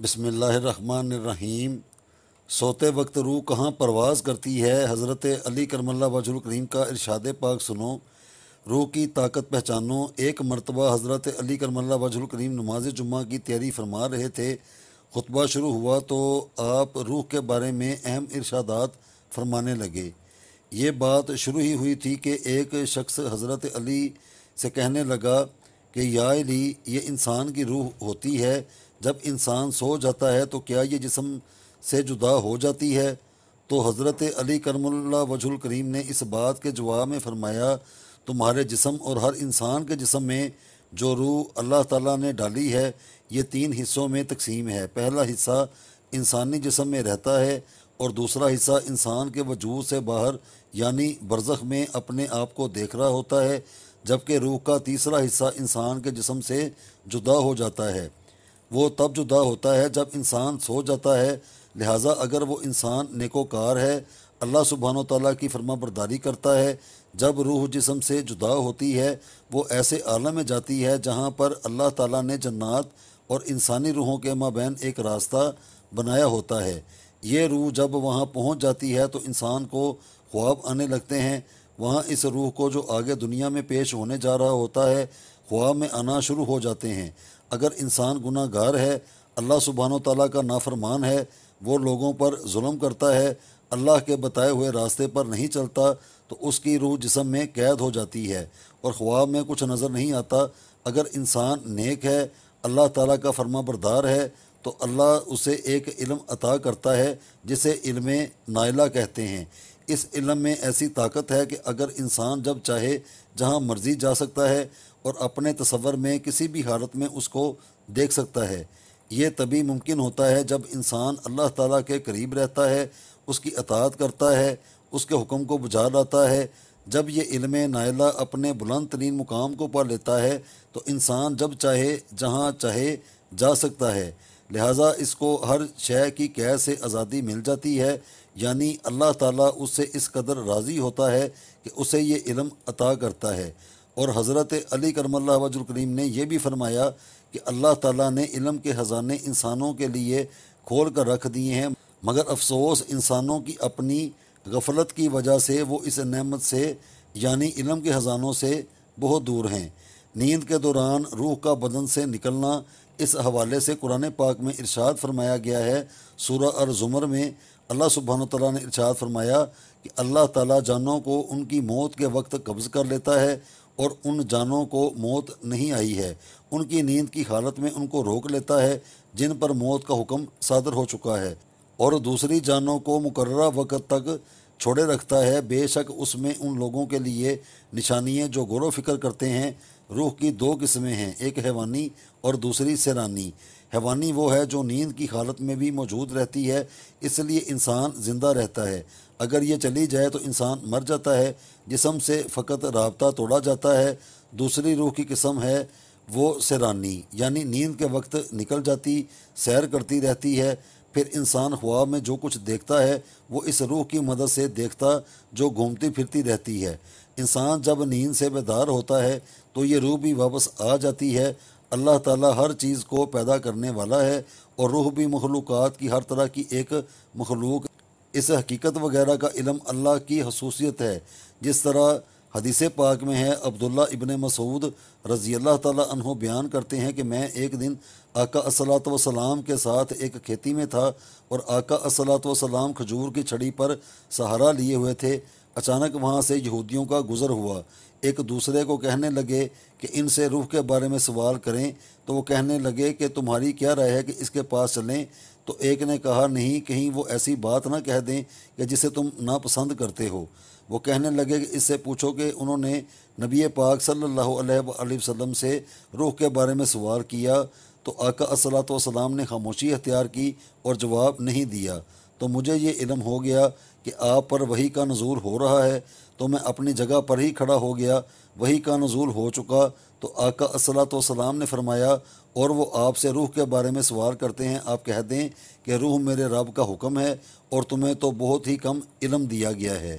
بسم اللہ الرحمن الرحیم۔ سوتے وقت روح کہاں پرواز کرتی ہے، حضرت علی کرم اللہ وجہ الکریم کا ارشاد پاک سنو، روح کی طاقت پہچانو۔ ایک مرتبہ حضرت علی کرم اللہ وجہ الکریم نماز جمعہ کی تیاری فرما رہے تھے۔ خطبہ شروع ہوا تو آپ روح کے بارے میں اہم ارشادات فرمانے لگے۔ یہ بات شروع ہی ہوئی تھی کہ ایک شخص حضرت علی سے کہنے لگا کہ یا علی، یہ انسان کی روح ہوتی ہے، جب انسان سو جاتا ہے تو کیا یہ جسم سے جدا ہو جاتی ہے؟ تو حضرت علی کرم اللہ وجہ الکریم نے اس بات کے جواب میں فرمایا، تمہارے جسم اور ہر انسان کے جسم میں جو روح اللہ تعالیٰ نے ڈالی ہے یہ 3 حصوں میں تقسیم ہے۔ پہلا حصہ انسانی جسم میں رہتا ہے اور دوسرا حصہ انسان کے وجود سے باہر یعنی برزخ میں اپنے آپ کو دیکھ رہا ہوتا ہے، جبکہ روح کا تیسرا حصہ انسان کے جسم سے جدا ہو جاتا ہے۔ وہ تب جدا ہوتا ہے جب انسان سو جاتا ہے، لہٰذا اگر وہ انسان نیکوکار ہے، اللہ سبحانہ و تعالیٰ کی فرما برداری کرتا ہے، جب روح جسم سے جدا ہوتی ہے وہ ایسے عالم میں جاتی ہے جہاں پر اللہ تعالیٰ نے جنات اور انسانی روحوں کے مابین ایک راستہ بنایا ہوتا ہے۔ یہ روح جب وہاں پہنچ جاتی ہے تو انسان کو خواب آنے لگتے ہیں۔ وہاں اس روح کو جو آگے دنیا میں پیش ہونے جا رہا ہوتا ہے خواب میں آنا شروع ہو جاتے ہیں۔ اگر انسان گناہ گار ہے، اللہ سبحانہ و تعالیٰ کا نافرمان ہے، وہ لوگوں پر ظلم کرتا ہے، اللہ کے بتائے ہوئے راستے پر نہیں چلتا، تو اس کی روح جسم میں قید ہو جاتی ہے اور خواب میں کچھ نظر نہیں آتا۔ اگر انسان نیک ہے، اللہ تعالیٰ کا فرما بردار ہے، تو اللہ اسے ایک علم عطا کرتا ہے جسے علم نائلہ کہتے ہیں۔ اس علم میں ایسی طاقت ہے کہ اگر انسان جب چاہے جہاں مرضی جا سکتا ہے اور اپنے تصور میں کسی بھی حالت میں اس کو دیکھ سکتا ہے۔ یہ تبھی ممکن ہوتا ہے جب انسان اللہ تعالیٰ کے قریب رہتا ہے، اس کی اطاعت کرتا ہے، اس کے حکم کو بجا لاتا ہے۔ جب یہ علم نائلہ اپنے بلند ترین مقام کو پا لیتا ہے تو انسان جب چاہے جہاں چاہے جا سکتا ہے، لہٰذا اس کو ہر شے کی قید سے آزادی مل جاتی ہے، یعنی اللہ تعالیٰ اس سے اس قدر راضی ہوتا ہے کہ اسے یہ علم عطا کرتا ہے۔ اور حضرت علی کرم اللہ وجہ الکریم نے یہ بھی فرمایا کہ اللہ تعالیٰ نے علم کے خزانے انسانوں کے لیے کھول کر رکھ دیے ہیں، مگر افسوس انسانوں کی اپنی غفلت کی وجہ سے وہ اس نعمت سے یعنی علم کے خزانوں سے بہت دور ہیں۔ نیند کے دوران روح کا بدن سے نکلنا، اس حوالے سے قرآن پاک میں ارشاد فرمایا گیا ہے۔ سورہ الزمر میں اللہ سبحانہ تعالیٰ نے ارشاد فرمایا کہ اللہ تعالیٰ جانوں کو ان کی موت کے وقت قبض کر لیتا ہے اور ان جانوں کو موت نہیں آئی ہے، ان کی نیند کی حالت میں ان کو روک لیتا ہے جن پر موت کا حکم صادر ہو چکا ہے، اور دوسری جانوں کو مقررہ وقت تک چھوڑے رکھتا ہے۔ بے شک اس میں ان لوگوں کے لیے نشانی ہے جو غور و فکر کرتے ہیں۔ روح کی 2 قسمیں ہیں، ایک حیوانی اور دوسری سیرانی۔ حیوانی وہ ہے جو نیند کی حالت میں بھی موجود رہتی ہے، اس لیے انسان زندہ رہتا ہے۔ اگر یہ چلی جائے تو انسان مر جاتا ہے، جسم سے فقط رابطہ توڑا جاتا ہے۔ دوسری روح کی قسم ہے وہ سیرانی، یعنی نیند کے وقت نکل جاتی، سیر کرتی رہتی ہے۔ پھر انسان خواب میں جو کچھ دیکھتا ہے وہ اس روح کی مدد سے دیکھتا جو گھومتی پھرتی رہتی ہے۔ انسان جب نیند سے بیدار ہوتا ہے تو یہ روح بھی واپس آ جاتی ہے۔ اللہ تعالیٰ ہر چیز کو پیدا کرنے والا ہے اور روح بھی مخلوقات کی ہر طرح کی ایک مخلوق۔ اس حقیقت وغیرہ کا علم اللہ کی خصوصیت ہے، جس طرح حدیث پاک میں ہے۔ عبداللہ ابن مسعود رضی اللہ تعالیٰ عنہ بیان کرتے ہیں کہ میں ایک دن آقا الصلاۃ والسلام کے ساتھ ایک کھیتی میں تھا اور آقا الصلاۃ والسلام کھجور کی چھڑی پر سہارا لیے ہوئے تھے۔ اچانک وہاں سے یہودیوں کا گزر ہوا۔ ایک دوسرے کو کہنے لگے کہ ان سے روح کے بارے میں سوال کریں، تو وہ کہنے لگے کہ تمہاری کیا رائے ہے کہ اس کے پاس چلیں؟ تو ایک نے کہا، نہیں، کہیں وہ ایسی بات نہ کہہ دیں کہ جسے تم ناپسند کرتے ہو۔ وہ کہنے لگے کہ اس سے پوچھو کہ انہوں نے نبی پاک صلی اللہ علیہ وآلہ وسلم سے روح کے بارے میں سوال کیا؟ تو آقا الصلاۃ والسلام نے خاموشی اختیار کی اور جواب نہیں دیا۔ تو مجھے یہ علم ہو گیا کہ آپ پر وحی کا نزول ہو رہا ہے، تو میں اپنی جگہ پر ہی کھڑا ہو گیا۔ وحی کا نزول ہو چکا تو آقا الصلاۃ والسلام نے فرمایا، اور وہ آپ سے روح کے بارے میں سوال کرتے ہیں، آپ کہہ دیں کہ روح میرے رب کا حکم ہے اور تمہیں تو بہت ہی کم علم دیا گیا ہے۔